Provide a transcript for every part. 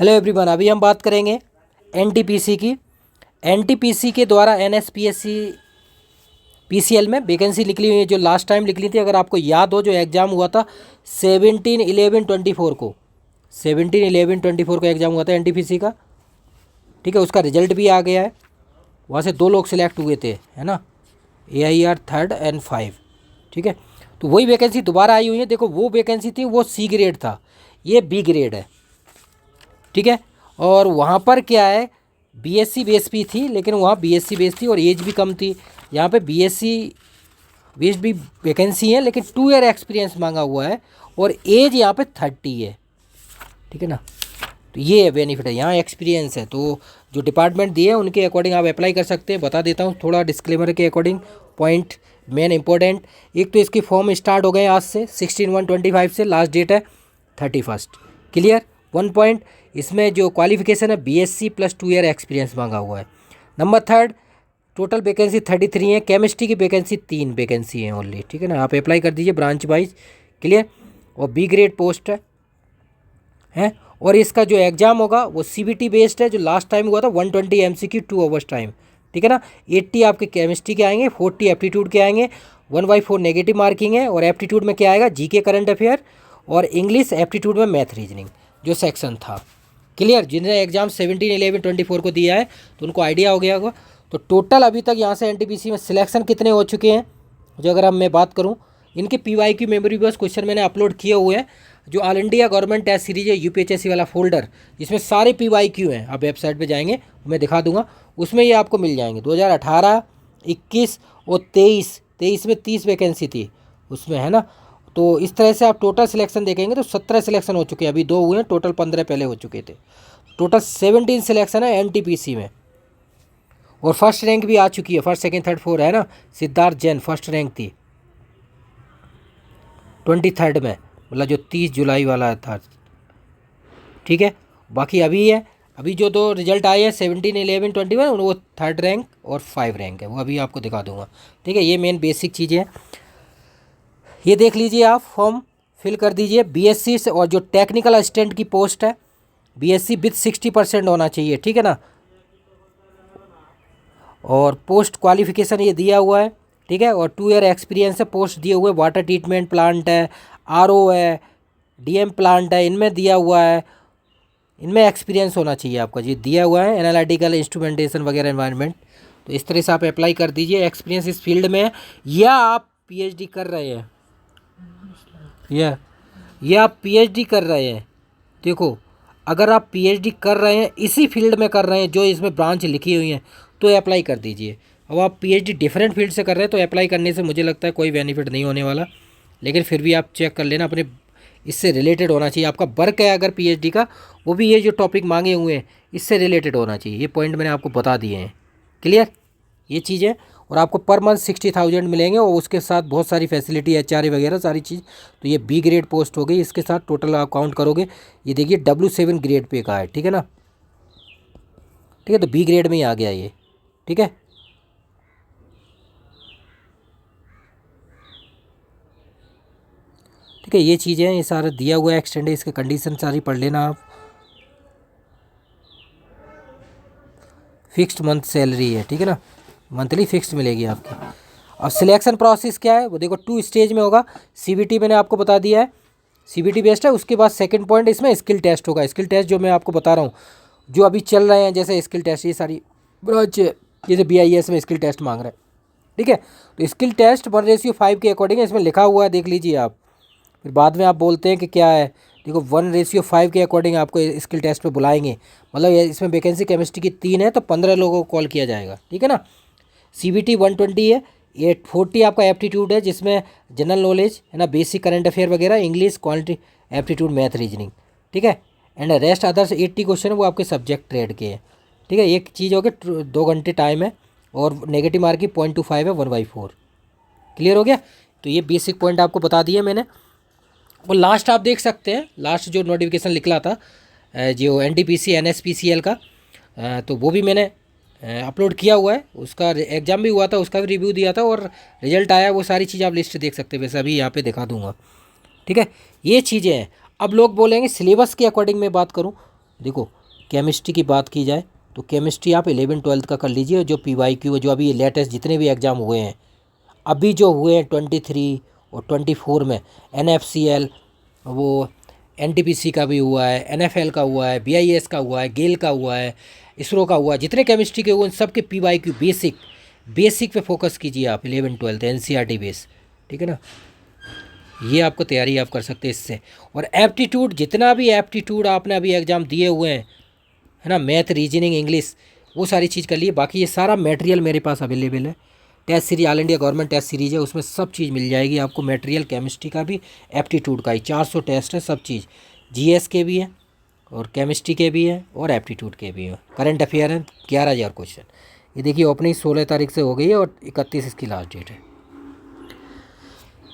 Hello everyone, अभी हम बात करेंगे एनटीपीसी की। एनटीपीसी के द्वारा एनएसपीएससी पीसीएल में वैकेंसी निकली हुई है जो लास्ट टाइम निकली थी। अगर आपको याद हो, जो एग्ज़ाम हुआ था 17/11/24 को, 17/11/24 को एग्ज़ाम हुआ था एनटीपीसी का। ठीक है, उसका रिजल्ट भी आ गया है। वहाँ से 2 लोग सिलेक्ट हुए थे, है ना, AIR 3rd और 5। ठीक है, तो वही वैकेंसी दोबारा आई हुई है। देखो, वो वैकेंसी थी, वो C ग्रेड था, ये B ग्रेड है। ठीक है, और वहाँ पर क्या है, बीएससी बेस भी थी, लेकिन वहाँ बीएससी बेस थी और एज भी कम थी। यहाँ पे बीएससी बेस्ड भी वैकेंसी है, लेकिन 2 ईयर एक्सपीरियंस मांगा हुआ है और एज यहाँ पे 30 है। ठीक है ना, तो ये बेनिफिट है, यहाँ एक्सपीरियंस है। तो जो डिपार्टमेंट दिए हैं उनके अकॉर्डिंग आप अप्लाई कर सकते हैं। बता देता हूँ थोड़ा डिस्क्लेमर के अकॉर्डिंग पॉइंट मेन इंपॉर्टेंट। एक तो इसकी फॉर्म स्टार्ट हो गए आज से 16/1/25 से, लास्ट डेट है 31। क्लियर। 1 पॉइंट, इसमें जो क्वालिफिकेशन है बीएससी प्लस 2 ईयर एक्सपीरियंस मांगा हुआ है। नंबर 3, टोटल वैकेंसी 33 है। केमिस्ट्री की वैकेंसी 3 वैकेंसी है ओनली। ठीक है ना, आप अप्लाई कर दीजिए ब्रांच वाइज। क्लियर। और B ग्रेड पोस्ट है। और इसका जो एग्ज़ाम होगा वो CBT बेस्ड है, जो लास्ट टाइम हुआ था 120 MCQ 2 आवर्स टाइम। ठीक है ना, 80 आपके केमिस्ट्री के आएंगे, 40 एप्टीट्यूड के आएंगे, 1/4 नेगेटिव मार्किंग है। और एप्टीट्यूड में क्या आएगा, जीके करंट अफेयर और इंग्लिश, एप्टीट्यूड में मैथ रीजनिंग जो सेक्शन था। क्लियर। जिन्हें एग्जाम 17/11/24 को दिया है तो उनको आइडिया हो गया होगा। तो टोटल अभी तक यहाँ से एनटीपीसी में सिलेक्शन कितने हो चुके हैं, जो अगर अब मैं बात करूँ, इनके PYQ मेमोरी बस क्वेश्चन मैंने अपलोड किए हुए हैं। जो all India government test series है UPHSC वाला फोल्डर, जिसमें सारे PYQ हैं, आप वेबसाइट पे जाएंगे मैं दिखा दूंगा, उसमें ये आपको मिल जाएंगे। 2018, 21 और 23 में 30 वैकेंसी थी उसमें, है ना। तो इस तरह से आप टोटल सिलेक्शन देखेंगे तो 17 सिलेक्शन हो चुके हैं, अभी 2 हुए हैं, टोटल 15 पहले हो चुके थे। टोटल 17 सिलेक्शन है एनटीपीसी में। और फर्स्ट रैंक भी आ चुकी है, फर्स्ट सेकंड थर्ड फोर, है ना। सिद्धार्थ जैन फर्स्ट रैंक थी 23rd में, मतलब जो 30 जुलाई वाला था। ठीक है, बाकी अभी है, अभी जो 2 रिजल्ट आए हैं 17/11/21, वो 3rd रैंक और 5 रैंक है, वो अभी आपको दिखा दूंगा। ठीक है, ये मेन बेसिक चीज़ें हैं, ये देख लीजिए। आप फॉर्म फिल कर दीजिए। बीएससी से, और जो टेक्निकल असिस्टेंट की पोस्ट है बीएससी विथ 60% होना चाहिए। ठीक है ना, और पोस्ट क्वालिफिकेशन ये दिया हुआ है। ठीक है, और 2 ईयर एक्सपीरियंस है। पोस्ट दिए हुए वाटर ट्रीटमेंट प्लांट है, RO है, DM प्लांट है, इनमें दिया हुआ है। इनमें एक्सपीरियंस होना चाहिए आपका, जी दिया हुआ है, एनालिटिकल इंस्ट्रूमेंटेशन वगैरह एनवायरनमेंट। तो इस तरह से आप अप्लाई कर दीजिए। एक्सपीरियंस इस फील्ड में है, या आप PhD कर रहे हैं, या आप PhD कर रहे हैं। देखो, अगर आप PhD कर रहे हैं, इसी फील्ड में कर रहे हैं जो इसमें ब्रांच लिखी हुई हैं, तो अप्लाई कर दीजिए। अब आप PhD डिफरेंट फील्ड से कर रहे हैं तो अप्लाई करने से मुझे लगता है कोई बेनिफिट नहीं होने वाला। लेकिन फिर भी आप चेक कर लेना, अपने इससे रिलेटेड होना चाहिए। आपका वर्क है अगर PhD का, वो भी ये जो टॉपिक मांगे हुए हैं इससे रिलेटेड होना चाहिए। ये पॉइंट मैंने आपको बता दिए हैं। क्लियर, ये चीज़ है। और आपको पर मंथ 60,000 मिलेंगे, और उसके साथ बहुत सारी फैसिलिटी, HRA वगैरह सारी चीज़। तो ये B ग्रेड पोस्ट हो गई, इसके साथ टोटल आप काउंट करोगे, ये देखिए W7 ग्रेड पे का है। ठीक है ना, ठीक है, तो B ग्रेड में ही आ गया ये। ठीक है, ठीक है, ये चीज़ें हैं, ये सारा दिया हुआ है एक्सटेंड, इसके कंडीशन सारी पढ़ लेना आप। फिक्स्ड मंथ सैलरी है। ठीक है ना, मंथली फिक्स्ड मिलेगी आपकी। अब सिलेक्शन प्रोसेस क्या है वो देखो, 2 स्टेज में होगा। CBT मैंने आपको बता दिया है, CBT बेस्ड है। उसके बाद सेकंड पॉइंट, इसमें स्किल टेस्ट होगा। स्किल टेस्ट जो मैं आपको बता रहा हूँ, जो अभी चल रहे हैं, जैसे स्किल टेस्ट, ये सारी ब्रांच, जैसे BIS में स्किल टेस्ट मांग रहे हैं। ठीक है, तो स्किल टेस्ट 1:5 के अकॉर्डिंग है, इसमें लिखा हुआ है, देख लीजिए आप। फिर बाद में आप बोलते हैं कि क्या है, देखो 1:5 के अकॉर्डिंग आपको स्किल टेस्ट पे बुलाएंगे। मतलब इसमें वैकेंसी केमिस्ट्री की 3 है, तो 15 लोगों को कॉल किया जाएगा। ठीक है ना, CBT 120 है, 840 आपका एप्टीट्यूड है, जिसमें जनरल नॉलेज है ना, बेसिक करंट अफेयर वगैरह, English, quantity aptitude, math reasoning. ठीक है, एंड रेस्ट अदर्स 80 क्वेश्चन है, वो आपके सब्जेक्ट ट्रेड के हैं। ठीक है, एक चीज़ हो गया, 2 घंटे टाइम है, और नेगेटिव मार्क की 0.25 है, 1/4। क्लियर हो गया। तो ये बेसिक पॉइंट आपको बता दिए मैंने। और लास्ट आप देख सकते हैं, लास्ट जो नोटिफिकेशन निकला था जो NTPC NSPCL का, तो वो भी मैंने अपलोड किया हुआ है। उसका एग्ज़ाम भी हुआ था, उसका भी रिव्यू दिया था, और रिजल्ट आया, वो सारी चीज़ आप लिस्ट देख सकते हैं। वैसे अभी यहाँ पे दिखा दूंगा। ठीक है, ये चीज़ें हैं। अब लोग बोलेंगे सिलेबस के अकॉर्डिंग मैं बात करूँ, देखो केमिस्ट्री की बात की जाए तो केमिस्ट्री आप 11-12 का कर लीजिए, जो PYQ जो अभी लेटेस्ट जितने भी एग्ज़ाम हुए हैं, अभी जो हुए हैं 23 और 24 में, NFCL, वो NTPC का भी हुआ है, NFL का हुआ है, BIS का हुआ है, गेल का हुआ है, इसरो का हुआ है, जितने केमिस्ट्री के हुए उन सब के PYQ बेसिक पे फोकस कीजिए आप 11-12 NCERT बेस, ठीक है ना। ये आपको तैयारी आप कर सकते हैं इससे। और एप्टीट्यूड, जितना भी एप्टीट्यूड आपने अभी एग्ज़ाम दिए हुए हैं, है ना, मैथ, रीजनिंग, इंग्लिश, वो सारी चीज़ कर लिए। बाकी ये सारा मटेरियल मेरे पास अवेलेबल है। Test series all India government test series है, उसमें सब चीज़ मिल जाएगी आपको, मटेरियल केमिस्ट्री का भी, एप्टीट्यूड का ही 400 टेस्ट है, सब चीज़ GS के भी हैं और केमिस्ट्री के भी हैं और एप्टीट्यूड के भी हैं। करंट अफेयर हैं 11,000 क्वेश्चन। ये देखिए ओपनिंग 16 तारीख से हो गई है और 31 इसकी लास्ट डेट है।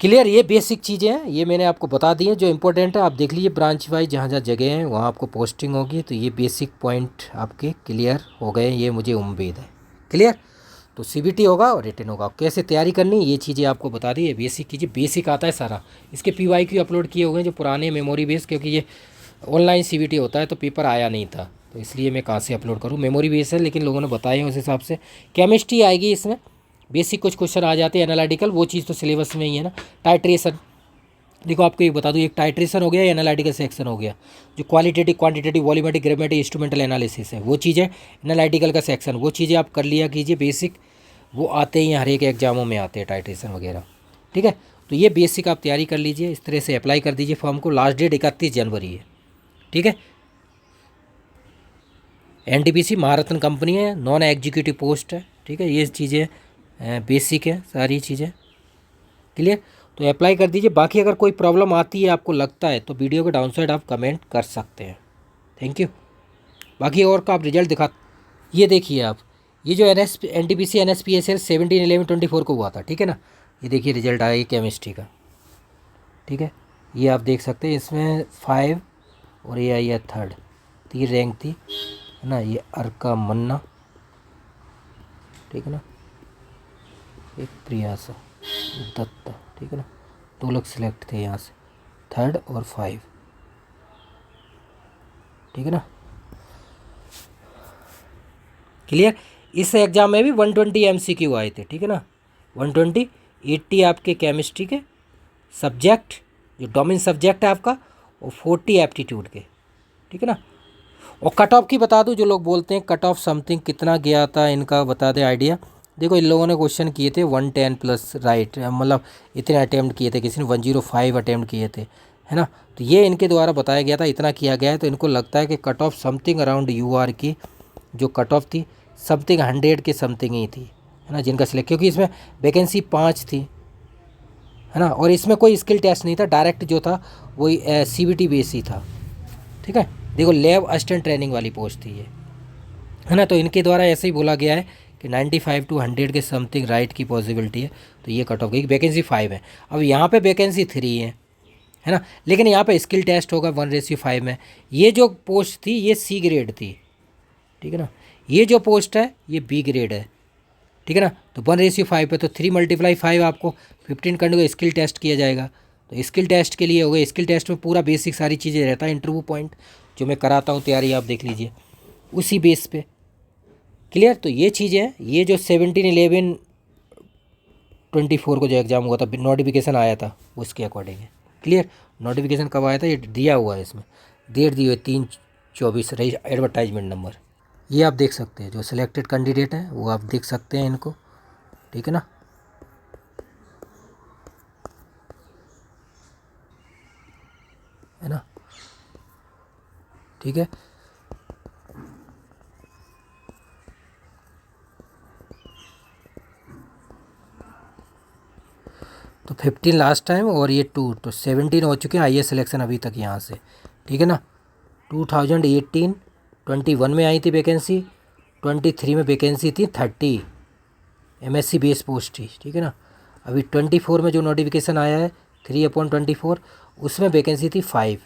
क्लियर, ये बेसिक चीज़ें हैं, ये मैंने आपको बता दी हैं जो इंपॉर्टेंट है। आप देख लीजिए ब्रांच वाइज जहाँ जहाँ जगह हैं वहाँ आपको पोस्टिंग होगी, तो ये बेसिक पॉइंट आपके क्लियर हो गए, ये मुझे उम्मीद है। क्लियर, तो CBT होगा और रिटन होगा, कैसे तैयारी करनी ये चीज़ें आपको बता दी है। बेसिक कीजिए, बेसिक आता है सारा। इसके PYQ अपलोड किए हुए हैं जो पुराने मेमोरी बेस, क्योंकि ये ऑनलाइन CBT होता है तो पेपर आया नहीं था, तो इसलिए मैं कहाँ से अपलोड करूँ, मेमोरी बेस है, लेकिन लोगों ने बताए हैं उस हिसाब से। केमिस्ट्री आएगी इसमें, बेसिक कुछ क्वेश्चन आ जाते हैं एनालिटिकल, वो चीज़ तो सिलेबस में ही है ना। टाइट्रेशन, देखो आपको ये बता दूँ, एक टाइट्रेशन हो गया, एनालिटिकल सेक्शन हो गया। जो qualitative, quantitative, volumetric, grammatic, instrumental analysis है, वो चीज़ें एनालिटिकल का सेक्शन, वो चीज़ें आप कर लिया कीजिए बेसिक, वो आते ही हर एक एग्जामों में आते हैं टाइट्रेशन वगैरह, ठीक है। तो ये बेसिक आप तैयारी कर लीजिए, इस तरह से अप्लाई कर दीजिए फॉर्म को। लास्ट डेट 31 जनवरी है, ठीक है। NTPC महारत्न कंपनी है, नॉन एग्जीक्यूटिव पोस्ट है, ठीक है। ये चीज़ें बेसिक है सारी चीज़ें, क्लियर। तो अप्लाई कर दीजिए। बाकी अगर कोई प्रॉब्लम आती है आपको लगता है तो वीडियो के डाउन साइड आप कमेंट कर सकते हैं। Thank you. बाकी और का आप रिजल्ट दिखा, ये देखिए आप, ये जो NTPC NSPSL 17/11/24 को हुआ था, ठीक है ना। ये देखिए रिजल्ट आया केमिस्ट्री का, ठीक है। ये आप देख सकते हैं, इसमें 5 और ये आई है 3rd, 3 रैंक थी, है ना। ये अर्का मन्ना, ठीक है ना, एक प्रियासा दत्ता, ठीक है ना, 2 लोग सिलेक्ट थे यहाँ से, 3rd और 5, ठीक है ना। क्लियर। इस एग्ज़ाम में भी 120 MCQ आए थे, ठीक है ना। 120, 80 आपके केमिस्ट्री के सब्जेक्ट जो डोमेन सब्जेक्ट है आपका, और 40 एप्टीट्यूड के, ठीक है ना। और कट ऑफ की बता दूं, जो लोग बोलते हैं कट ऑफ समथिंग कितना गया था इनका, बता दें आइडिया। देखो इन लोगों ने क्वेश्चन किए थे 110 प्लस, राइट, मतलब इतने अटैम्प्ट किए थे, किसी ने 105 अटैम्प्ट किए थे, है ना। तो ये इनके द्वारा बताया गया था, इतना किया गया है, तो इनको लगता है कि cut off something around UR की जो कट ऑफ थी समथिंग 100 के समथिंग ही थी, है ना, जिनका सिलेक्ट, क्योंकि इसमें वैकेंसी 5 थी, है ना। और इसमें कोई स्किल टेस्ट नहीं था, डायरेक्ट जो था वही CBT बेस ही था, ठीक है। देखो लैब असिस्टेंट ट्रेनिंग वाली पोस्ट थी ये, है ना। तो इनके द्वारा ऐसे ही बोला गया है कि 95 to 100 के समथिंग राइट की पॉसिबिलिटी है, तो ये कट ऑफ गई। वैकेंसी 5 है, अब यहाँ पे वैकेंसी 3 है ना, लेकिन यहाँ पे स्किल टेस्ट होगा 1:5 में। ये जो पोस्ट थी ये C ग्रेड थी, ठीक है ना। ये जो पोस्ट है ये B ग्रेड है, ठीक है ना। तो 1:5 पे तो 3 × 5 आपको 15 करने को स्किल टेस्ट किया जाएगा, तो स्किल टेस्ट के लिए हो गए। स्किल टेस्ट में पूरा बेसिक सारी चीज़ें रहता है, इंटरव्यू पॉइंट जो मैं कराता हूँ तैयारी, आप देख लीजिए उसी बेस पे, क्लियर। तो ये चीज़ें हैं, ये जो 17/11/24 को जो एग्ज़ाम हुआ था, नोटिफिकेशन आया था उसके अकॉर्डिंग है, क्लियर। नोटिफिकेशन कब आया था ये दिया हुआ है, इसमें डेट दी हुई 3/24 रही, एडवर्टाइजमेंट नंबर ये आप देख सकते हैं। जो सिलेक्टेड कैंडिडेट हैं वो आप देख सकते हैं इनको, ठीक है ना। है ना, ठीक है। तो 15 लास्ट टाइम और ये 2, तो 17 हो चुके हैं IAS सिलेक्शन अभी तक यहाँ से, ठीक है ना। 2018 21 में आई थी वैकेंसी, 23 में वैकेंसी थी 30 MSc बेस पोस्ट थी, ठीक है ना। अभी 24 में जो नोटिफिकेशन आया है 3/24 उसमें वैकेंसी थी 5,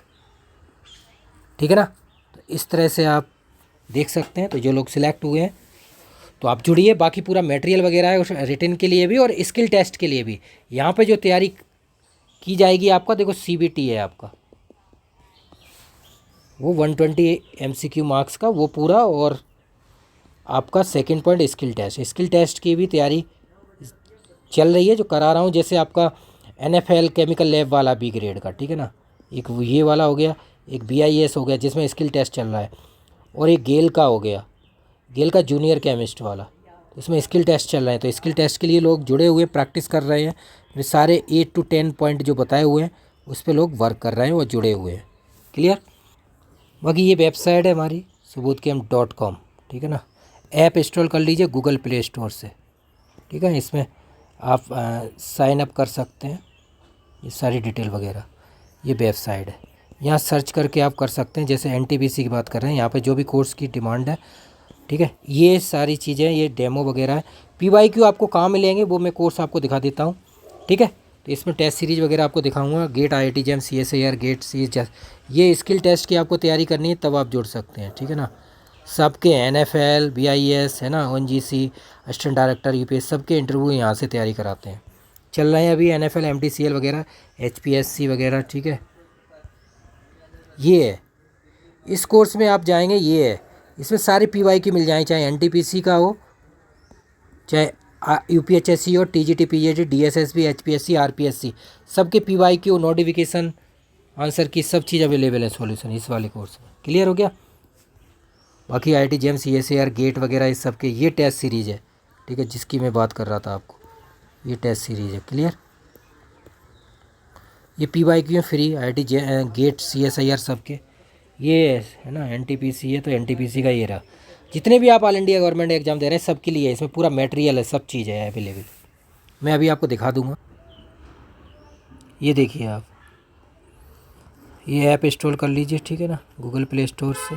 ठीक है ना। तो इस तरह से आप देख सकते हैं। तो जो लोग सिलेक्ट हुए हैं तो आप जुड़िए। बाकी पूरा मटेरियल वगैरह है उस रिटन के लिए भी और स्किल टेस्ट के लिए भी। यहाँ पे जो तैयारी की जाएगी आपका, देखो CBT है आपका, वो 120 MCQ मार्क्स का वो पूरा, और आपका सेकंड पॉइंट स्किल टेस्ट की भी तैयारी चल रही है जो करा रहा हूँ। जैसे आपका NFL केमिकल लैब वाला B ग्रेड का, ठीक है ना, एक ये वाला हो गया, एक BIS हो गया जिसमें स्किल टेस्ट चल रहा है, और एक गेल का हो गया, गेल का जूनियर केमिस्ट वाला, इसमें स्किल टेस्ट चल रहे हैं। तो स्किल टेस्ट के लिए लोग जुड़े हुए प्रैक्टिस कर रहे हैं। वे सारे 8 to 10 पॉइंट जो बताए हुए हैं उस पर लोग वर्क कर रहे हैं और जुड़े हुए हैं। क्लियर। बाकी ये वेबसाइट है हमारी subodhkam.com, ठीक है ना। ऐप इंस्टॉल कर लीजिए गूगल प्ले स्टोर से, ठीक है। इसमें आप साइन अप कर सकते हैं, ये सारी डिटेल वगैरह। ये वेबसाइट है, यहाँ सर्च करके आप कर सकते हैं। जैसे NTPC की बात कर रहे हैं, यहाँ पे जो भी कोर्स की डिमांड है, ठीक है, ये सारी चीज़ें, ये डेमो वगैरह है। PYQ आपको कहाँ मिलेंगे वो मैं कोर्स आपको दिखा देता हूँ, ठीक है। तो इसमें टेस्ट सीरीज वगैरह आपको दिखाऊंगा, GATE IIT JAM CSIR GATE series, ये स्किल टेस्ट की आपको तैयारी करनी है तब आप जुड़ सकते हैं, ठीक है ना। सबके NFL BIS है ना, ONGC असिस्टेंट डायरेक्टर UPS सबके इंटरव्यू यहाँ से तैयारी कराते हैं। चल रहे हैं अभी NFL MTCL वगैरह HPSC वगैरह, ठीक है। ये है, इस कोर्स में आप जाएंगे, ये है, इसमें सारे PYQ मिल जाएँ, चाहे NTPC का हो, चाहे UPHSC हो, TGT PGT DSSB HPSC RPSC, सबके PYQ नोटिफिकेशन आंसर की सब चीज़ अवेलेबल है सॉल्यूशन इस वाले कोर्स में। क्लियर हो गया। बाकी IIT JAM CSIR गेट वगैरह इस सब के ये टेस्ट सीरीज़ है, ठीक है, जिसकी मैं बात कर रहा था आपको, ये टेस्ट सीरीज़ है। क्लियर। ये PYQ है फ्री, IIT गेट CSIR सब के, ये है ना। NTPC है तो NTPC का ये रहा। जितने भी आप ऑल इंडिया गवर्नमेंट एग्जाम दे रहे हैं सबके लिए इसमें पूरा मटेरियल है, सब चीज़ है अवेलेबल। मैं अभी आपको दिखा दूंगा, ये देखिए आप, ये ऐप इंस्टॉल कर लीजिए, ठीक है ना, गूगल प्ले स्टोर से।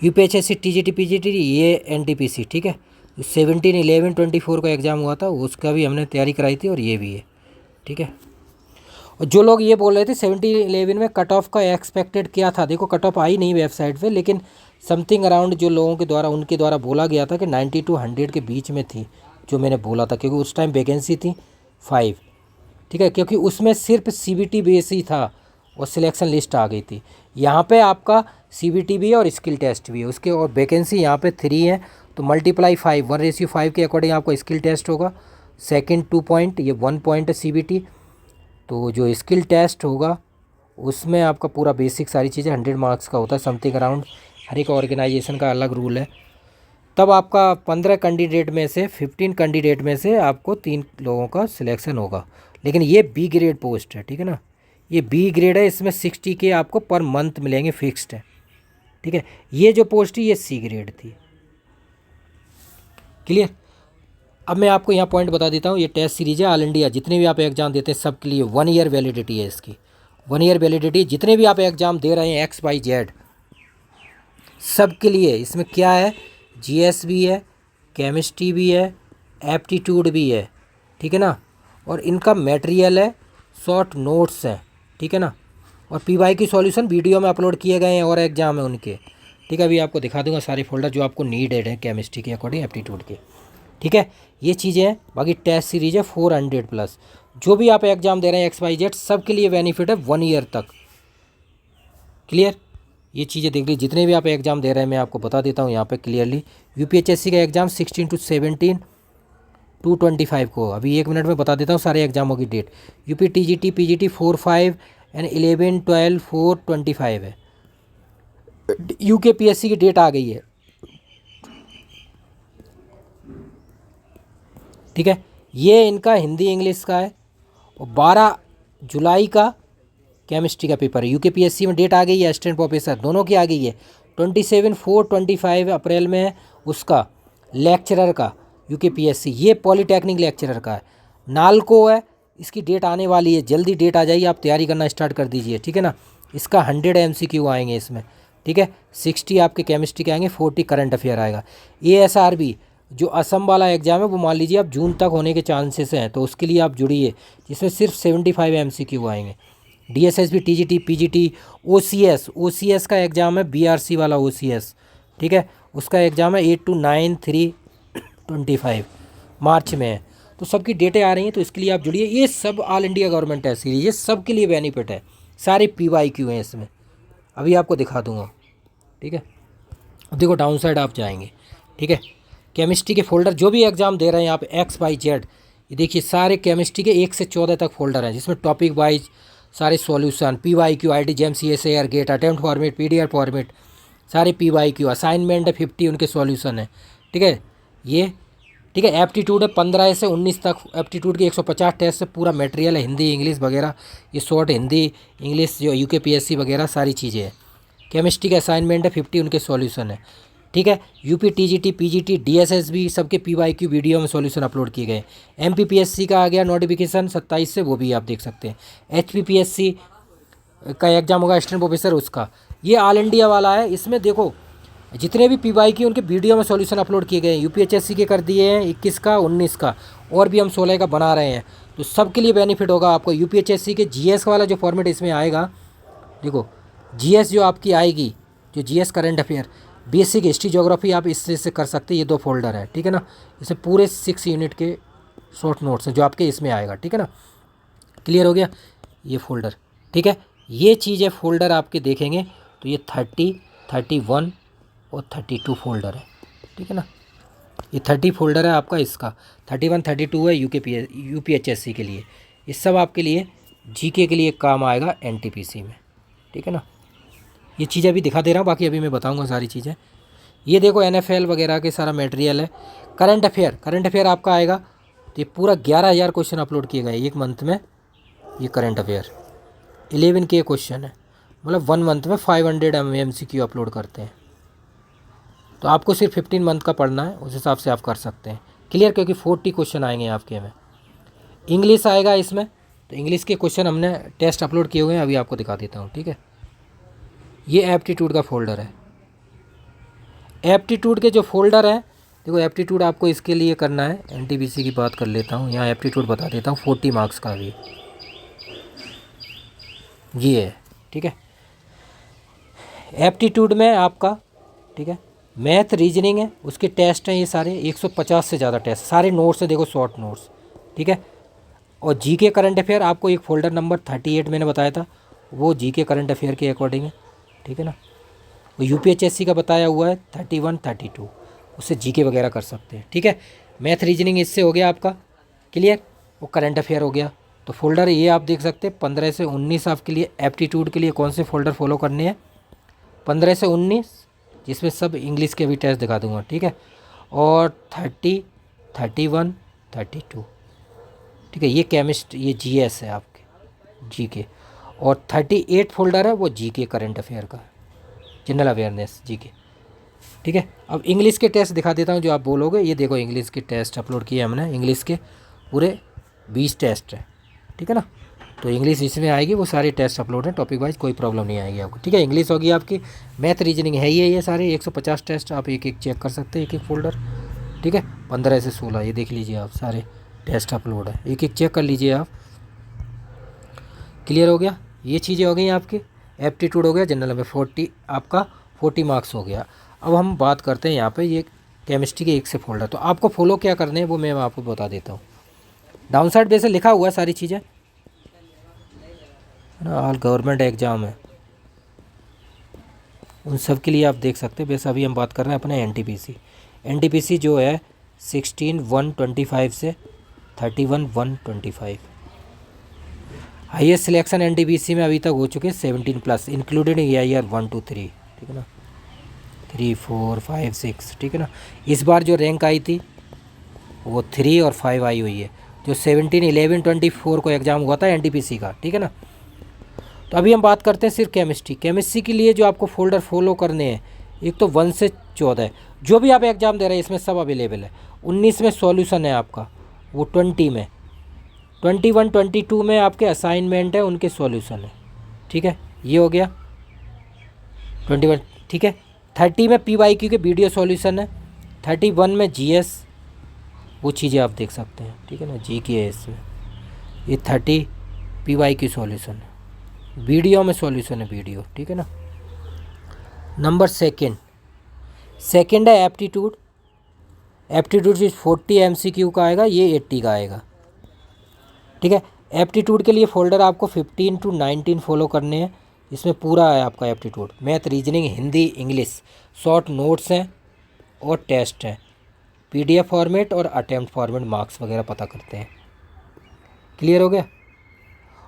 UPHSC TGT PGT ये NTPC, ठीक है। 17/11/24 का एग्ज़ाम हुआ था उसका भी हमने तैयारी कराई थी, और ये भी है, ठीक है। और जो लोग ये बोल रहे थे 17/11 में कट ऑफ का एक्सपेक्टेड क्या था, देखो कट ऑफ आई नहीं वेबसाइट पे, लेकिन समथिंग अराउंड जो लोगों के द्वारा उनके द्वारा बोला गया था कि 90 to 100 के बीच में थी, जो मैंने बोला था, क्योंकि उस टाइम वैकेंसी थी 5, ठीक है, क्योंकि उसमें सिर्फ CBT बेस ही था और सिलेक्शन लिस्ट आ गई थी। यहाँ पे आपका CBT भी है और स्किल टेस्ट भी है उसके, और वैकेंसी यहाँ पे 3 है, तो मल्टीप्लाई 5 1:5 के अकॉर्डिंग आपको स्किल टेस्ट होगा, सेकंड 2 पॉइंट, ये 1 पॉइंट है CBT। तो जो स्किल टेस्ट होगा उसमें आपका पूरा बेसिक सारी चीज़ें 100 मार्क्स का होता है समथिंग अराउंड, हर एक ऑर्गेनाइजेशन का अलग रूल है। तब आपका 15 कैंडिडेट में से 15 कैंडिडेट में से आपको 3 लोगों का सिलेक्शन होगा। लेकिन ये B ग्रेड पोस्ट है, ठीक है ना, ये B ग्रेड है, इसमें 60K आपको पर मंथ मिलेंगे, फिक्स्ड है, ठीक है। ये जो पोस्ट है ये C ग्रेड थी। क्लियर। अब मैं आपको यहाँ पॉइंट बता देता हूँ, ये टेस्ट सीरीज है ऑल इंडिया, जितने भी आप एग्ज़ाम देते हैं सबके लिए 1 ईयर वैलिडिटी है इसकी, 1 ईयर वैलिडिटी, जितने भी आप एग्ज़ाम दे रहे हैं XYZ सबके लिए। इसमें क्या है, GS भी है, केमिस्ट्री भी है, एप्टीट्यूड भी है, ठीक है ना, और इनका मटेरियल है, शॉर्ट नोट्स हैं, ठीक है ना, और PYQ सॉल्यूशन वीडियो में अपलोड किए गए हैं और एग्ज़ाम है उनके, ठीक है। अभी आपको दिखा दूंगा सारे फोल्डर जो आपको नीडेड है केमिस्ट्री के अकॉर्डिंग, एप्टीट्यूड के, ठीक है, ये चीज़ें हैं। बाकी टेस्ट सीरीज है 400+, जो भी आप एग्ज़ाम दे रहे हैं XYZ सबके लिए बेनिफिट है 1 ईयर तक। क्लियर। ये चीज़ें देख लीजिए, जितने भी आप एग्ज़ाम दे रहे हैं मैं आपको बता देता हूँ यहाँ पे क्लियरली। UPHSC का एग्ज़ाम 16 to 17 to 25 को, अभी 1 मिनट में बता देता हूँ सारे एग्ज़ामों की date. UP TGT PGT 4, 5 and 11, 12, 4, 25 है। UKPSC की डेट आ गई है, ठीक है। ये इनका हिंदी इंग्लिश का है, और 12 जुलाई का केमिस्ट्री का पेपर है। UKPSC में डेट आ गई है, असिस्टेंट प्रोफेसर दोनों की आ गई है। 27, 4, 25 अप्रैल में है उसका लेक्चरर का UKPSC, ये पॉलीटेक्निक लेक्चरर का है। नालको है, इसकी डेट आने वाली है, जल्दी डेट आ जाइए, आप तैयारी करना स्टार्ट कर दीजिए, ठीक है ना। इसका 100 MCQ आएंगे इसमें, ठीक है, 60 आपके केमिस्ट्री के आएंगे, 40 करंट अफेयर आएगा। ASRB जो असम वाला एग्ज़ाम है वो मान लीजिए आप जून तक होने के चांसेस हैं, तो उसके लिए आप जुड़िए, जिसमें सिर्फ 75 MCQ आएंगे। DSSB TGT PGT OCS का एग्ज़ाम है, BRC वाला OCS, ठीक है, उसका एग्ज़ाम है 8 to 9/3/25 मार्च में है। तो सबकी डेटें आ रही हैं, तो इसके लिए आप जुड़िए। ये सब all India government test series, ये सब के लिए बेनिफिट है, सारे PYQ हैं इसमें, अभी आपको दिखा दूंगा, ठीक है। अब देखो डाउन साइड आप जाएंगे, ठीक है। केमिस्ट्री के फोल्डर जो भी एग्जाम दे रहे हैं आप XYZ, ये देखिए सारे केमिस्ट्री के 1 से 14 तक फोल्डर हैं, जिसमें टॉपिक वाइज सारे solution, PYQ, IIT-JEM, CSIR, GATE, attempt format, PDF format, सारे PYQ, असाइनमेंट है 50 उनके सॉल्यूशन है, ठीक है। ये ठीक है। एप्टीट्यूड है 15 से 19 तक, एप्टीट्यूड के 150 टेस्ट से पूरा मटेरियल है, हिंदी इंग्लिश वगैरह, ये शॉर्ट हिंदी इंग्लिश जो UKPSC वगैरह सारी चीज़ें हैं। केमिस्ट्री का असाइनमेंट है 50 उनके सॉल्यूशन है, ठीक है। UP TGT PGT DSSB सबके PYQ वीडियो में सॉल्यूशन अपलोड किए गए। MPPSC का आ गया नोटिफिकेशन 27 से, वो भी आप देख सकते हैं। HPPSC का एग्जाम होगा असिस्टेंट प्रोफेसर, उसका ये ऑल इंडिया वाला है। इसमें देखो जितने भी PYQ उनके वीडियो में सॉल्यूशन अपलोड किए गए हैं। UPHSC के कर दिए हैं 21 का 19 का, और भी हम 16 का बना रहे हैं, तो सबके लिए बेनिफिट होगा आपको। UPHSC के GS वाला जो फॉर्मेट इसमें आएगा, देखो GS जो आपकी आएगी, जो GS current affair, basic history geography आप इससे से कर सकते हैं। ये 2 फोल्डर है, ठीक है ना। इसमें पूरे 6 यूनिट के शॉर्ट नोट्स हैं जो आपके इसमें आएगा, ठीक है ना। क्लियर हो गया ये फोल्डर, ठीक है। ये चीज़ें फोल्डर आपके देखेंगे तो ये 30, 31 और 32 फोल्डर है, ठीक है ना। ये 30 फोल्डर है आपका, इसका 31 32 है UPHSC के लिए। ये सब आपके लिए GK के लिए काम आएगा NTPC में, ठीक है ना। ये चीज़ें अभी दिखा दे रहा हूँ, बाकी अभी मैं बताऊँगा सारी चीज़ें। ये देखो NFL वगैरह के सारा मटेरियल है। करंट अफेयर आपका आएगा, तो ये पूरा 11,000 क्वेश्चन अपलोड किए गए एक मंथ में। ये करंट अफेयर 11K क्वेश्चन है, मतलब 1 मंथ में 500 MCQ अपलोड करते हैं। तो आपको सिर्फ 15 मंथ का पढ़ना है, उस हिसाब से आप कर सकते हैं। क्लियर, क्योंकि 40 क्वेश्चन आएंगे आपके में। इंग्लिश आएगा इसमें, तो इंग्लिश के क्वेश्चन हमने टेस्ट अपलोड किए हुए हैं, अभी आपको दिखा देता हूँ, ठीक है। ये एप्टीट्यूड का फोल्डर है। एप्टीट्यूड के जो फोल्डर है, देखो एप्टीट्यूड आपको इसके लिए करना है। NTPC की बात कर लेता हूँ, यहाँ एप्टीट्यूड बता देता हूँ 40 मार्क्स का भी ये है, ठीक है। एप्टीट्यूड में आपका, ठीक है, मैथ रीजनिंग है, उसके टेस्ट हैं ये सारे 150 से ज़्यादा टेस्ट, सारे नोट्स हैं, देखो शॉर्ट नोट्स, ठीक है। और GK करंट अफेयर आपको एक फ़ोल्डर नंबर 38 मैंने बताया था, वो GK करंट अफेयर के अकॉर्डिंग है, ठीक है ना। वो UPHSC का बताया हुआ है 31 32, उससे GK वगैरह कर सकते हैं, ठीक है। मैथ रीजनिंग इससे हो गया आपका क्लियर, वो करंट अफेयर हो गया। तो फोल्डर ये आप देख सकते हैं 15 से 19 आपके लिए एप्टीट्यूड के लिए कौन से फोल्डर फॉलो करने हैं, 15 से 19, जिसमें सब इंग्लिश के भी टेस्ट दिखा दूंगा, ठीक है। और 30, 31, 32, ठीक है। ये केमिस्ट्री, ये GS है आपके GK। और 38 फोल्डर है वो GK करंट अफेयर का, जनरल अवेयरनेस GK, ठीक है। अब इंग्लिश के टेस्ट दिखा देता हूँ जो आप बोलोगे। ये देखो इंग्लिश के टेस्ट अपलोड किए हमने, इंग्लिश के पूरे 20 टेस्ट है, ठीक है ना। तो इंग्लिश इसमें आएगी, वो सारे टेस्ट अपलोड हैं टॉपिक वाइज, कोई प्रॉब्लम नहीं आएगी आपको, ठीक है। इंग्लिश होगी आपकी, मैथ रीजनिंग है ये सारे 150 टेस्ट आप एक एक चेक कर सकते हैं, एक एक फोल्डर, ठीक है। 15 से 16 ये देख लीजिए आप, सारे टेस्ट अपलोड है, एक एक चेक कर लीजिए आप। क्लियर हो गया, ये चीज़ें हो गई आपकी। एप्टीट्यूड हो गया, जनरल में 40 आपका 40 मार्क्स हो गया। अब हम बात करते हैं यहाँ पे ये केमिस्ट्री के एक से फोल्डर। तो आपको फॉलो क्या करने हैं वो मैं आपको बता देता हूँ। डाउन साइड पे से लिखा हुआ है सारी चीज़ें ना, ऑल गवर्नमेंट एग्जाम है, उन सब के लिए आप देख सकते हैं। वैसे अभी हम बात कर रहे हैं अपने NTPC जो है 16/125 से 31/125। हाईएस्ट सिलेक्शन NTPC में अभी तक हो चुके हैं 17+ इंक्लूडेड AIR 1 2 3, ठीक है ना, 3 4 5 6, ठीक है ना। इस बार जो रैंक आई थी वो 3 और 5 आई हुई है, जो 17 11 24 को एग्ज़ाम हुआ था NTPC का, ठीक है ना। तो अभी हम बात करते हैं सिर्फ केमिस्ट्री के लिए जो आपको फोल्डर फॉलो करने हैं। एक तो 1 से 14 जो भी आप एग्ज़ाम दे रहे हैं इसमें सब अवेलेबल है। 19 में सॉल्यूशन है आपका, वो 20 में, 21 22 में आपके असाइनमेंट है, उनके सॉल्यूशन है, ठीक है। ये हो गया 21, ठीक है। 30 में PYQ के वीडियो सॉल्यूशन है, 31 में GS, वो चीज़ें आप देख सकते हैं, ठीक है ना, GK है इसमें। ये 30 PYQ सॉल्यूशन है, वीडियो में सॉल्यूशन है वीडियो, ठीक है ना। नंबर सेकंड है एप्टीट्यूड जो 40 MCQ का आएगा, ये 80 का आएगा, ठीक है। एप्टीट्यूड के लिए फ़ोल्डर आपको 15 to 19 फॉलो करने हैं, इसमें पूरा है आपका aptitude, math, reasoning, Hindi, English, short notes हैं और टेस्ट हैं, PDF फॉर्मेट और अटेम्प्ट फॉर्मेट, मार्क्स वगैरह पता करते हैं। क्लियर हो गया।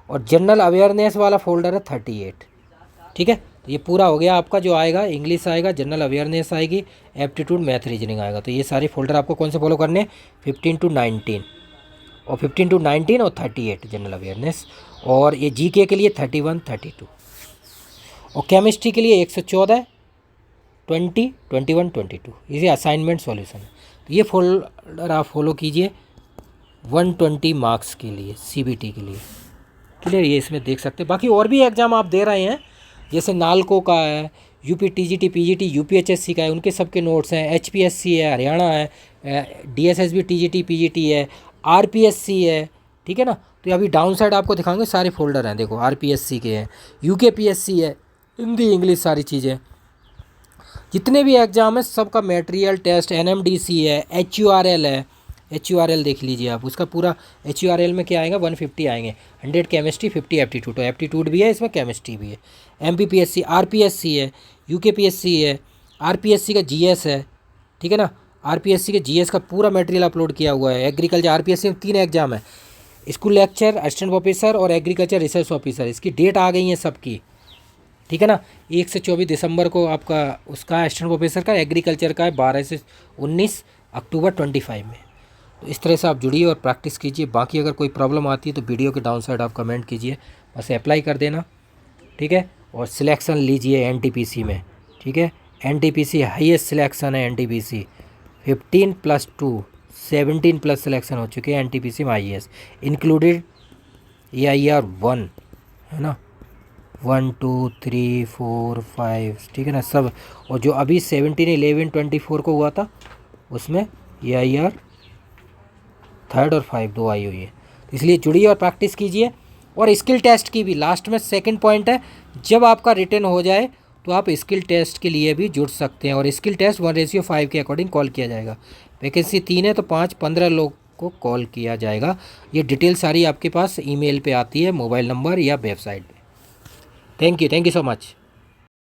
और जनरल अवेयरनेस वाला फोल्डर है 38। ठीक है, तो ये पूरा हो गया आपका। जो आएगा इंग्लिश आएगा, जनरल अवेयरनेस आएगी, एप्टीट्यूड, मैथ, रीजनिंग आएगा। तो ये सारे फोल्डर आपको कौन से फॉलो करने हैं, 15 to 19, और 15 to 19 और 38 जनरल अवेयरनेस। और ये GK के लिए 31, 32, और केमिस्ट्री के लिए 114, 20, 21, 22, ये असाइनमेंट सॉल्यूशन है। तो ये फोल्डर आप फॉलो कीजिए 120 मार्क्स के लिए, CBT के लिए। क्लियर, ये इसमें देख सकते हैं। बाकी और भी एग्ज़ाम आप दे रहे हैं, जैसे नालको का है, UP TGT PGT UPHSC का है, उनके सबके नोट्स हैं, HPSC है, हरियाणा है, DSSB TGT PGT है, RPSC है। ठीक है ना, तो अभी डाउन साइड आपको दिखाएंगे सारे फोल्डर हैं। देखो RPSC के हैं, UKPSC है, हिंदी इंग्लिश सारी चीज़ें, जितने भी एग्ज़ाम है सबका मटेरियल टेस्ट, NMDC है, HURL है, HURL देख लीजिए आप, उसका पूरा HURL में क्या आएगा, 150 आएंगे, 100 केमिस्ट्री, 50 एप्टीट्यूड, तो एप्टीट्यूड भी है इसमें, केमिस्ट्री भी है। MPPSC, RPSC है, UKPSC है, RPSC का GS है। ठीक है ना, RPSC के GS का पूरा मटेरियल अपलोड किया हुआ है। एग्रीकल्चर, RPSC में 3 एग्जाम है, स्कूल लेक्चर, असिस्टेंट प्रोफेसर और एग्रीकल्चर रिसर्च ऑफिसर। इसकी डेट आ गई है सबकी। ठीक है ना, 1 से 24 दिसंबर को आपका उसका असिस्टेंट प्रोफेसर का, एग्रीकल्चर का है 12 से 19 अक्टूबर 25 में। तो इस तरह से आप जुड़िए और प्रैक्टिस कीजिए। बाकी अगर कोई प्रॉब्लम आती है तो वीडियो के डाउन साइड आप कमेंट कीजिए, बस अप्लाई कर देना। ठीक है, और सिलेक्शन लीजिए NTPC में। ठीक है, NTPC हाईएस्ट सिलेक्शन है, NTPC 15+2 17+ सिलेक्शन हो चुके हैं NTPC में हाईएस्ट, इंक्लूडेड AIR 1 है ना, 1 2 3 4 5। ठीक है ना, सब। और जो अभी 17 11 24 को हुआ था उसमें AIR 3rd और 5 दो आई हुई है। इसलिए जुड़िए और प्रैक्टिस कीजिए। और स्किल टेस्ट की भी लास्ट में सेकंड पॉइंट है, जब आपका रिटर्न हो जाए तो आप स्किल टेस्ट के लिए भी जुड़ सकते हैं। और स्किल टेस्ट 1:5 के अकॉर्डिंग कॉल किया जाएगा। वैकेंसी 3 है तो 5-15 लोग को कॉल किया जाएगा। ये डिटेल सारी आपके पास ईमेल पे आती है, मोबाइल नंबर या वेबसाइट पे। Thank you so much.